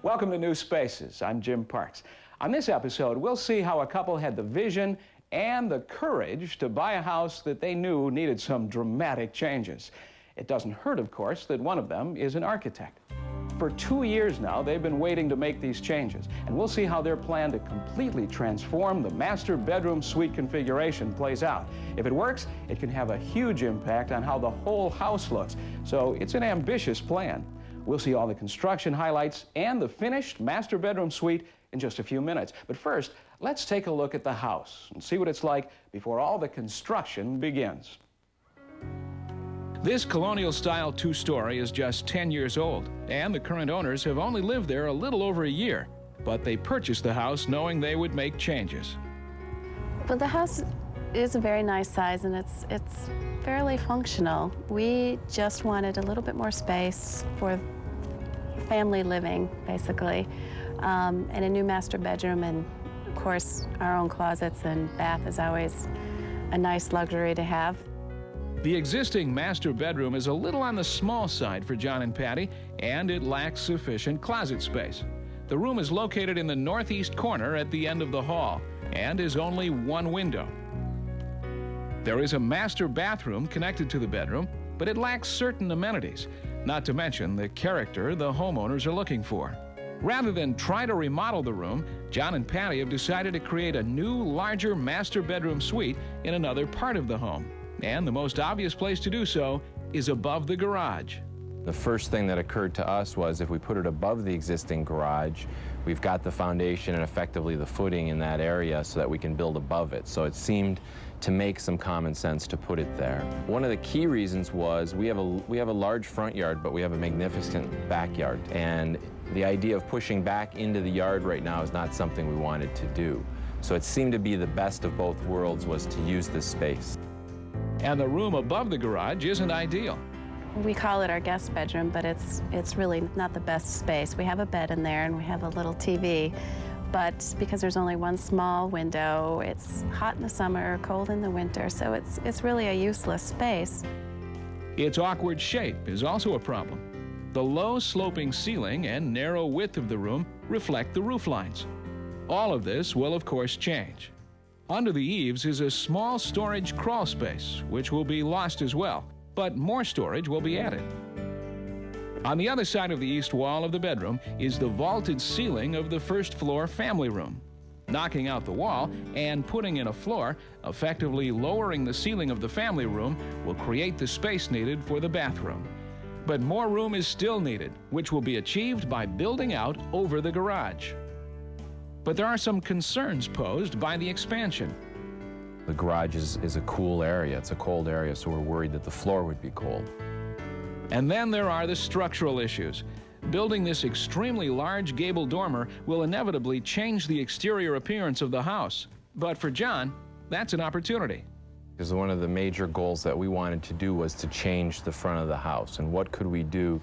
Welcome to New Spaces. I'm Jim Parks. On this episode, we'll see how a couple had the vision and the courage to buy a house that they knew needed some dramatic changes. It doesn't hurt, of course, that one of them is an architect. For 2 years now, they've been waiting to make these changes, and we'll see how their plan to completely transform the master bedroom suite configuration plays out. If it works, it can have a huge impact on how the whole house looks. So it's an ambitious plan. We'll see all the construction highlights and the finished master bedroom suite in just a few minutes. But first, let's take a look at the house and see what it's like before all the construction begins. This colonial-style two-story is just 10 years old, and the current owners have only lived there a little over a year. But they purchased the house knowing they would make changes. Well, the house is a very nice size, and it's fairly functional. We just wanted a little bit more space for family living, basically, and a new master bedroom, and of course our own closets and bath is always a nice luxury to have. The existing master bedroom is a little on the small side for John and Patty, and it lacks sufficient closet space. The room is located in the northeast corner at the end of the hall and is only one window. There is a master bathroom connected to the bedroom, but it lacks certain amenities, not to mention the character the homeowners are looking for. Rather than try to remodel the room, John and Patty have decided to create a new, larger master bedroom suite in another part of the home. And the most obvious place to do so is above the garage. The first thing that occurred to us was if we put it above the existing garage, we've got the foundation and effectively the footing in that area so that we can build above it. So it seemed to make some common sense to put it there. One of the key reasons was we have a large front yard, but we have a magnificent backyard. And the idea of pushing back into the yard right now is not something we wanted to do. So it seemed to be the best of both worlds was to use this space. And the room above the garage isn't ideal. We call it our guest bedroom, but it's really not the best space. We have a bed in there and we have a little TV, but because there's only one small window, it's hot in the summer, cold in the winter, so it's really a useless space. Its awkward shape is also a problem. The low sloping ceiling and narrow width of the room reflect the roof lines. All of this will, of course, change. Under the eaves is a small storage crawl space, which will be lost as well, but more storage will be added. On the other side of the east wall of the bedroom is the vaulted ceiling of the first floor family room. Knocking out the wall and putting in a floor, effectively lowering the ceiling of the family room, will create the space needed for the bathroom. But more room is still needed, which will be achieved by building out over the garage. But there are some concerns posed by the expansion. The garage is a cool area. It's a cold area, so we're worried that the floor would be cold. And then there are the structural issues. Building this extremely large gable dormer will inevitably change the exterior appearance of the house. But for John, that's an opportunity. Because one of the major goals that we wanted to do was to change the front of the house, and what could we do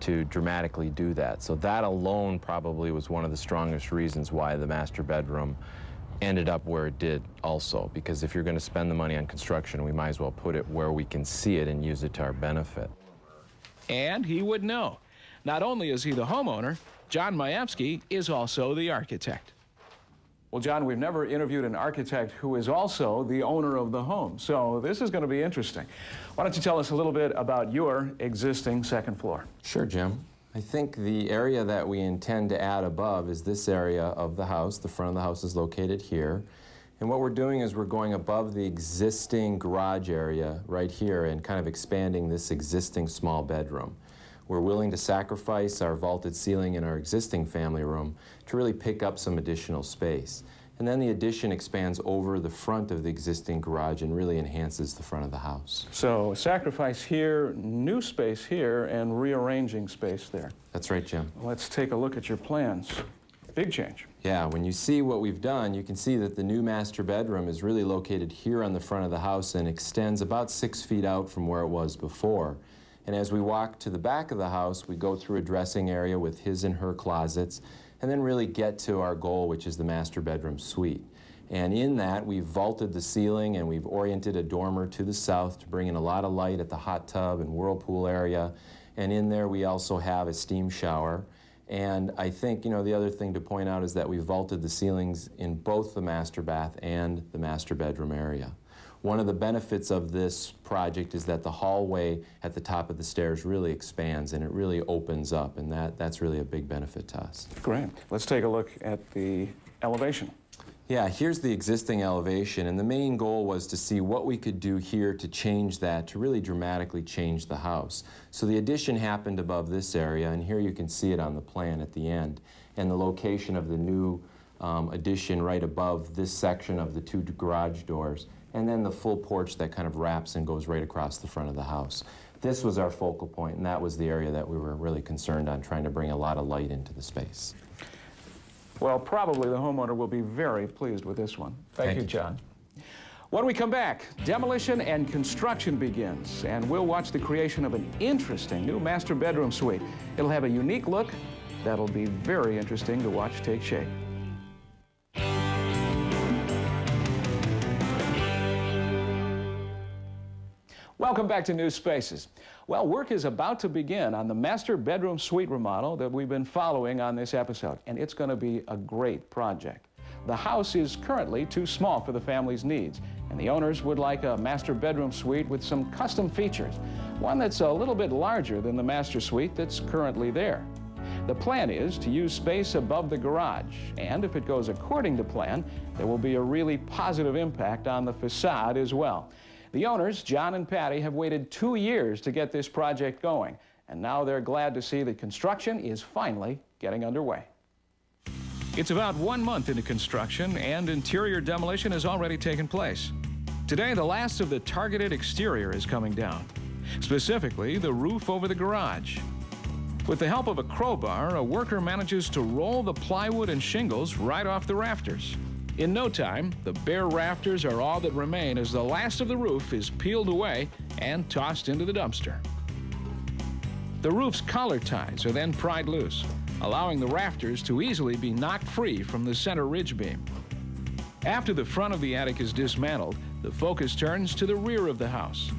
to dramatically do that. So that alone probably was one of the strongest reasons why the master bedroom ended up where it did also, because if you're going to spend the money on construction, we might as well put it where we can see it and use it to our benefit. And he would know. Not only is he the homeowner, John Majewski is also the architect. Well, John, we've never interviewed an architect who is also the owner of the home, so this is going to be interesting. Why don't you tell us a little bit about your existing second floor? Sure, Jim. I think the area that we intend to add above is this area of the house. The front of the house is located here. And what we're doing is we're going above the existing garage area right here and kind of expanding this existing small bedroom. We're willing to sacrifice our vaulted ceiling in our existing family room to really pick up some additional space. And then the addition expands over the front of the existing garage and really enhances the front of the house. So sacrifice here, new space here, and rearranging space there. That's right, Jim. Let's take a look at your plans. Big change. Yeah, when you see what we've done, you can see that the new master bedroom is really located here on the front of the house and extends about 6 feet out from where it was before. And as we walk to the back of the house, we go through a dressing area with his and her closets, and then really get to our goal, which is the master bedroom suite. And in that, we've vaulted the ceiling and we've oriented a dormer to the south to bring in a lot of light at the hot tub and whirlpool area. And in there, we also have a steam shower. And I think, the other thing to point out is that we vaulted the ceilings in both the master bath and the master bedroom area. One of the benefits of this project is that the hallway at the top of the stairs really expands and it really opens up, and that's really a big benefit to us. Great. Let's take a look at the elevation. Yeah, here's the existing elevation, and the main goal was to see what we could do here to change that, to really dramatically change the house. So the addition happened above this area, and here you can see it on the plan at the end, and the location of the new addition right above this section of the two garage doors, and then the full porch that kind of wraps and goes right across the front of the house. This was our focal point, and that was the area that we were really concerned on, trying to bring a lot of light into the space. Well, probably the homeowner will be very pleased with this one. Thank you, John. When we come back, demolition and construction begins, and we'll watch the creation of an interesting new master bedroom suite. It'll have a unique look that'll be very interesting to watch take shape. Welcome back to New Spaces. Well, work is about to begin on the master bedroom suite remodel that we've been following on this episode, and it's going to be a great project. The house is currently too small for the family's needs, and the owners would like a master bedroom suite with some custom features, one that's a little bit larger than the master suite that's currently there. The plan is to use space above the garage, and if it goes according to plan, there will be a really positive impact on the facade as well. The owners, John and Patty, have waited 2 years to get this project going, and now they're glad to see that construction is finally getting underway. It's about 1 month into construction, and interior demolition has already taken place. Today, the last of the targeted exterior is coming down, specifically the roof over the garage. With the help of a crowbar, a worker manages to roll the plywood and shingles right off the rafters. In no time, the bare rafters are all that remain as the last of the roof is peeled away and tossed into the dumpster. The roof's collar ties are then pried loose, allowing the rafters to easily be knocked free from the center ridge beam. After the front of the attic is dismantled, the focus turns to the rear of the house.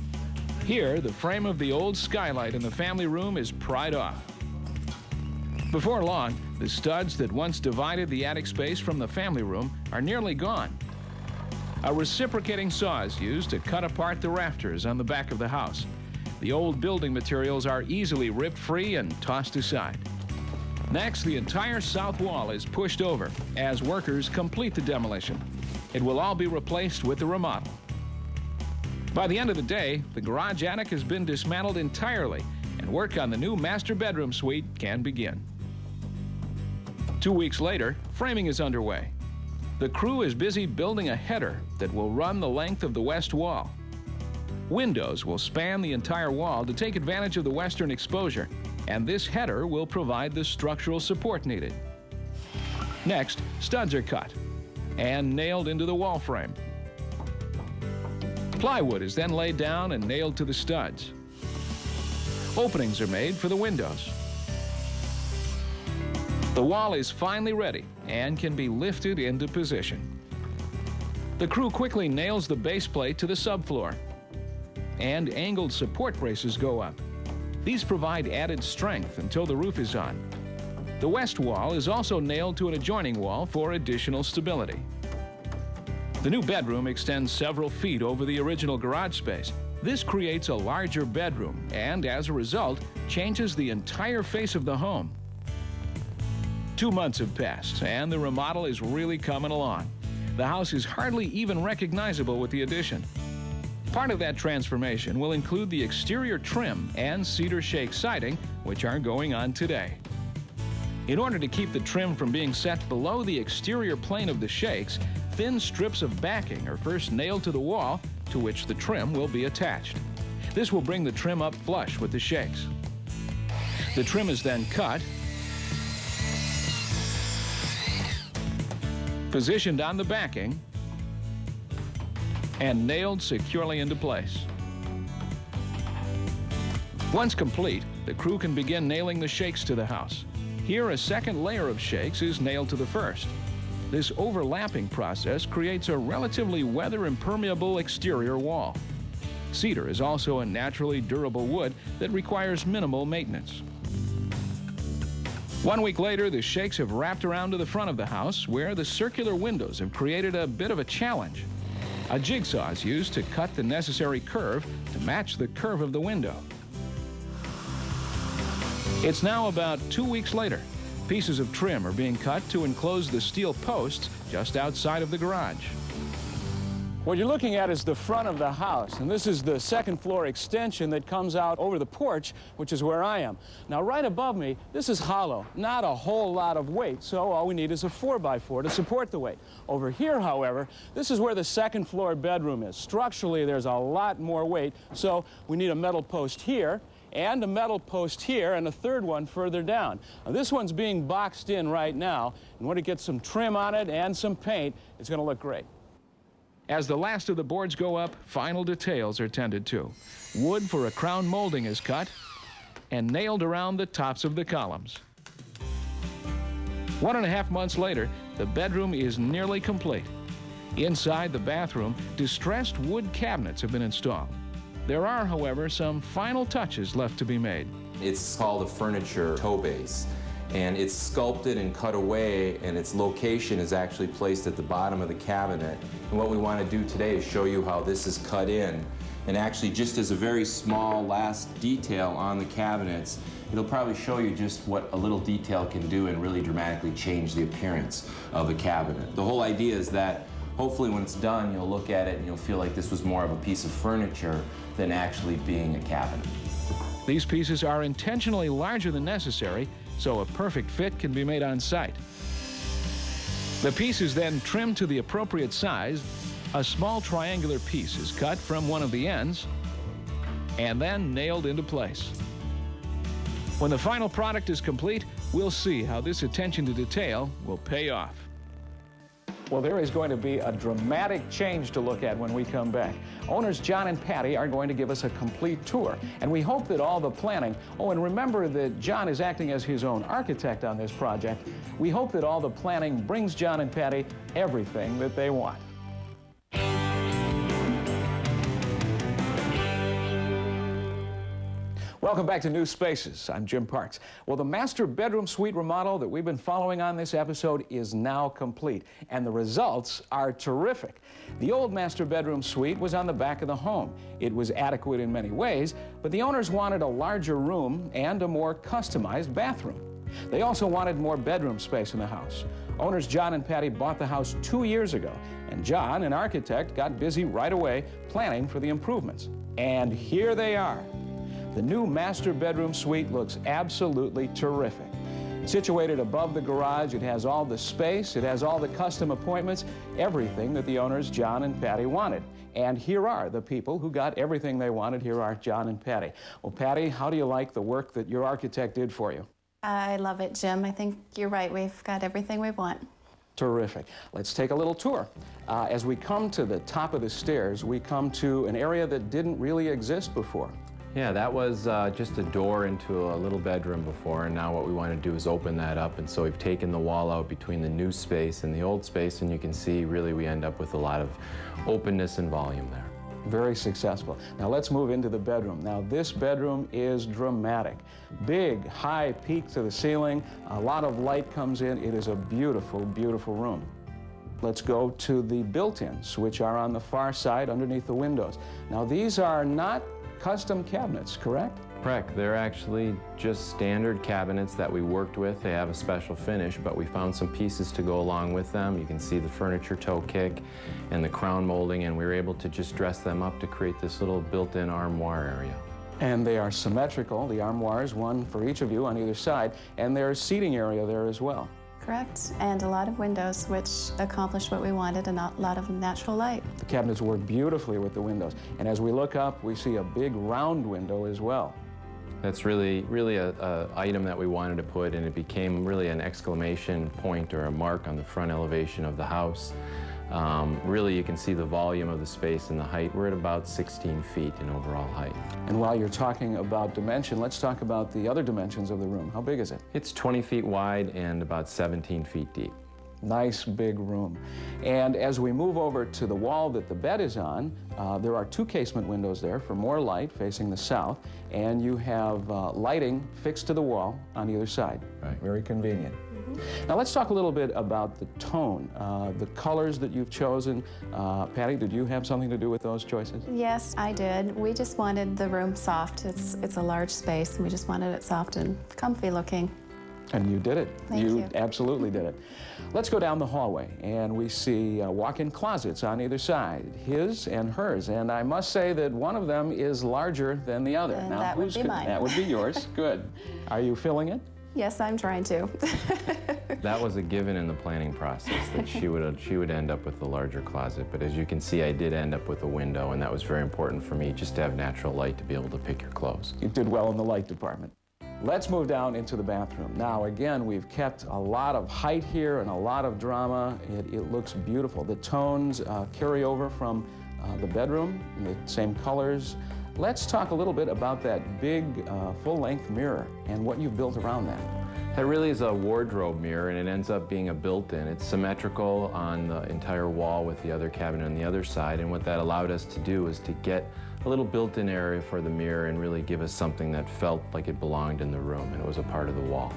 Here, the frame of the old skylight in the family room is pried off. Before long, the studs that once divided the attic space from the family room are nearly gone. A reciprocating saw is used to cut apart the rafters on the back of the house. The old building materials are easily ripped free and tossed aside. Next, the entire south wall is pushed over as workers complete the demolition. It will all be replaced with the remodel. By the end of the day, the garage attic has been dismantled entirely, and work on the new master bedroom suite can begin. 2 weeks later, framing is underway. The crew is busy building a header that will run the length of the west wall. Windows will span the entire wall to take advantage of the western exposure, and this header will provide the structural support needed. Next, studs are cut and nailed into the wall frame. Plywood is then laid down and nailed to the studs. Openings are made for the windows. The wall is finally ready and can be lifted into position. The crew quickly nails the base plate to the subfloor, and angled support braces go up. These provide added strength until the roof is on. The west wall is also nailed to an adjoining wall for additional stability. The new bedroom extends several feet over the original garage space. This creates a larger bedroom and, as a result, changes the entire face of the home. 2 months have passed, and the remodel is really coming along. The house is hardly even recognizable with the addition. Part of that transformation will include the exterior trim and cedar shake siding, which are going on today. In order to keep the trim from being set below the exterior plane of the shakes, thin strips of backing are first nailed to the wall, to which the trim will be attached. This will bring the trim up flush with the shakes. The trim is then cut, positioned on the backing, and nailed securely into place. Once complete, the crew can begin nailing the shakes to the house. Here, a second layer of shakes is nailed to the first. This overlapping process creates a relatively weather-impermeable exterior wall. Cedar is also a naturally durable wood that requires minimal maintenance. 1 week later, the shakes have wrapped around to the front of the house, where the circular windows have created a bit of a challenge. A jigsaw is used to cut the necessary curve to match the curve of the window. It's now about 2 weeks later. Pieces of trim are being cut to enclose the steel posts just outside of the garage. What you're looking at is the front of the house, and this is the second floor extension that comes out over the porch, which is where I am. Now, right above me, this is hollow, not a whole lot of weight, so all we need is a 4x4 to support the weight. Over here, however, this is where the second floor bedroom is. Structurally, there's a lot more weight, so we need a metal post here, and a metal post here, and a third one further down. Now, this one's being boxed in right now, and when it gets some trim on it and some paint, it's going to look great. As the last of the boards go up, final details are tended to. Wood for a crown molding is cut and nailed around the tops of the columns. 1.5 months later, the bedroom is nearly complete. Inside the bathroom, distressed wood cabinets have been installed. There are, however, some final touches left to be made. It's called a furniture toe base, and it's sculpted and cut away, and its location is actually placed at the bottom of the cabinet. And what we want to do today is show you how this is cut in, and actually just as a very small last detail on the cabinets, it'll probably show you just what a little detail can do and really dramatically change the appearance of a cabinet. The whole idea is that hopefully when it's done, you'll look at it and you'll feel like this was more of a piece of furniture than actually being a cabinet. These pieces are intentionally larger than necessary, so a perfect fit can be made on site. The piece is then trimmed to the appropriate size. A small triangular piece is cut from one of the ends and then nailed into place. When the final product is complete, we'll see how this attention to detail will pay off. Well, there is going to be a dramatic change to look at when we come back. Owners John and Patty are going to give us a complete tour, and we hope that all the planning, and remember that John is acting as his own architect on this project, we hope that all the planning brings John and Patty everything that they want. Welcome back to New Spaces. I'm Jim Parks. Well, the master bedroom suite remodel that we've been following on this episode is now complete, and the results are terrific. The old master bedroom suite was on the back of the home. It was adequate in many ways, but the owners wanted a larger room and a more customized bathroom. They also wanted more bedroom space in the house. Owners John and Patty bought the house 2 years ago, and John, an architect, got busy right away planning for the improvements. And here they are. The new master bedroom suite looks absolutely terrific. Situated above the garage, it has all the space, it has all the custom appointments, everything that the owners John and Patty wanted. And here are the people who got everything they wanted. Here are John and Patty. Well, Patty, how do you like the work that your architect did for you? I love it, Jim. I think you're right. We've got everything we want. Terrific. Let's take a little tour. As we come to the top of the stairs, we come to an area that didn't really exist before. Yeah, that was just a door into a little bedroom before, and now what we want to do is open that up, and so we've taken the wall out between the new space and the old space, and you can see really we end up with a lot of openness and volume there. Very successful. Now let's move into the bedroom. Now this bedroom is dramatic. Big, high peak to the ceiling, a lot of light comes in. It is a beautiful, beautiful room. Let's go to the built-ins, which are on the far side underneath the windows. Now these are not custom cabinets, correct? Correct. They're actually just standard cabinets that we worked with. They have a special finish, but we found some pieces to go along with them. You can see the furniture toe kick and the crown molding, and we were able to just dress them up to create this little built-in armoire area. And they are symmetrical, the armoires, one for each of you on either side, and there's seating area there as well. Correct, and a lot of windows, which accomplished what we wanted, and a lot of natural light. The cabinets work beautifully with the windows, and as we look up, we see a big round window as well. That's really a item that we wanted to put, and it became really an exclamation point or a mark on the front elevation of the house. Really, you can see the volume of the space and the height. We're at about 16 feet in overall height. And while you're talking about dimension, let's talk about the other dimensions of the room. How big is it? It's 20 feet wide and about 17 feet deep. Nice big room. And as we move over to the wall that the bed is on, there are 2 casement windows there for more light facing the south, and you have lighting fixed to the wall on either side. Right. Very convenient. Now let's talk a little bit about the tone, the colors that you've chosen. Patty, did you have something to do with those choices? Yes, I did. We just wanted the room soft. It's a large space, and we just wanted it soft and comfy looking. And you did it. Thank you. Absolutely did it. Let's go down the hallway, and we see walk-in closets on either side, his and hers. And I must say that one of them is larger than the other. And now, that would be mine. That would be yours. Good. Are you filling it? Yes, I'm trying to. That was a given in the planning process, that she would end up with the larger closet. But as you can see, I did end up with a window, and that was very important for me, just to have natural light to be able to pick your clothes. You did well in the light department. Let's move down into the bathroom. Now, again, we've kept a lot of height here and a lot of drama. It looks beautiful. The tones carry over from the bedroom, the same colors. Let's talk a little bit about that big full-length mirror and what you've built around that. That really is a wardrobe mirror, and it ends up being a built-in. It's symmetrical on the entire wall with the other cabinet on the other side, and what that allowed us to do is to get a little built-in area for the mirror and really give us something that felt like it belonged in the room, and it was a part of the wall.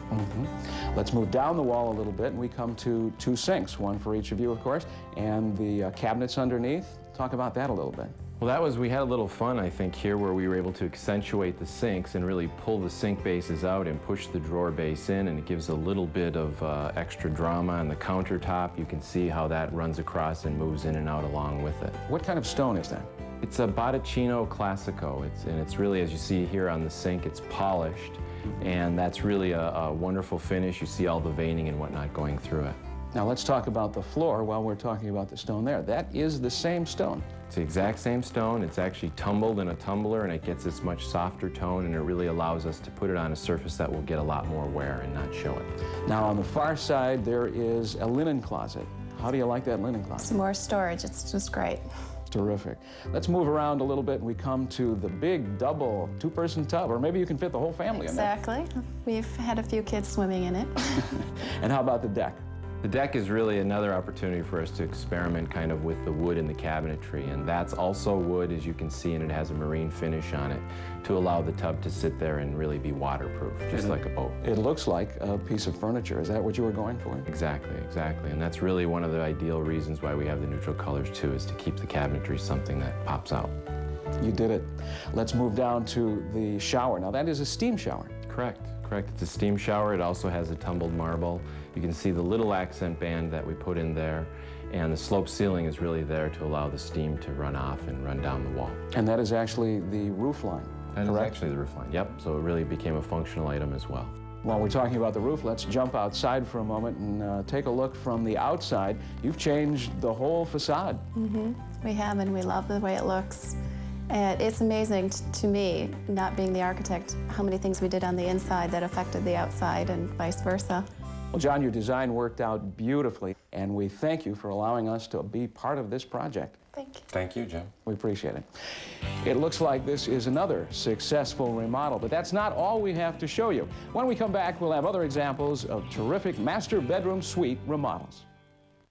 Let's move down the wall a little bit, and we come to 2 sinks, one for each of you, of course, and the cabinets underneath. Talk about that a little bit. Well, we had a little fun, I think, here where we were able to accentuate the sinks and really pull the sink bases out and push the drawer base in, and it gives a little bit of extra drama on the countertop. You can see how that runs across and moves in and out along with it. What kind of stone is that? It's a Botticino Classico, and it's really, as you see here on the sink, it's polished, and that's really a wonderful finish. You see all the veining and whatnot going through it. Now let's talk about the floor while we're talking about the stone there. That is the same stone. It's the exact same stone. It's actually tumbled in a tumbler, and it gets this much softer tone, and it really allows us to put it on a surface that will get a lot more wear and not show it. Now on the far side, there is a linen closet. How do you like that linen closet? Some more storage. It's just great. Terrific. Let's move around a little bit, and we come to the big double 2-person tub, or maybe you can fit the whole family in there. Exactly. We've had a few kids swimming in it. And how about the deck? The deck is really another opportunity for us to experiment kind of with the wood in the cabinetry, and that's also wood, as you can see, and it has a marine finish on it to allow the tub to sit there and really be waterproof, just like a boat. It looks like a piece of furniture. Is that what you were going for? Exactly, exactly, and that's really one of the ideal reasons why we have the neutral colors too, is to keep the cabinetry something that pops out. You did it. Let's move down to the shower. Now that is a steam shower. Correct. It's a steam shower. It also has a tumbled marble. You can see the little accent band that we put in there, and the slope ceiling is really there to allow the steam to run off and run down the wall. And that is actually the roof line, That is correct? actually the roof line, yep. So it really became a functional item as well. While we're talking about the roof, let's jump outside for a moment and take a look from the outside. You've changed the whole facade. We have, and we love the way it looks. And it's amazing to me, not being the architect, how many things we did on the inside that affected the outside and vice versa. Well, John, your design worked out beautifully, and we thank you for allowing us to be part of this project. Thank you. Thank you, Jim. We appreciate it. It looks like this is another successful remodel, but that's not all we have to show you. When we come back, we'll have other examples of terrific master bedroom suite remodels.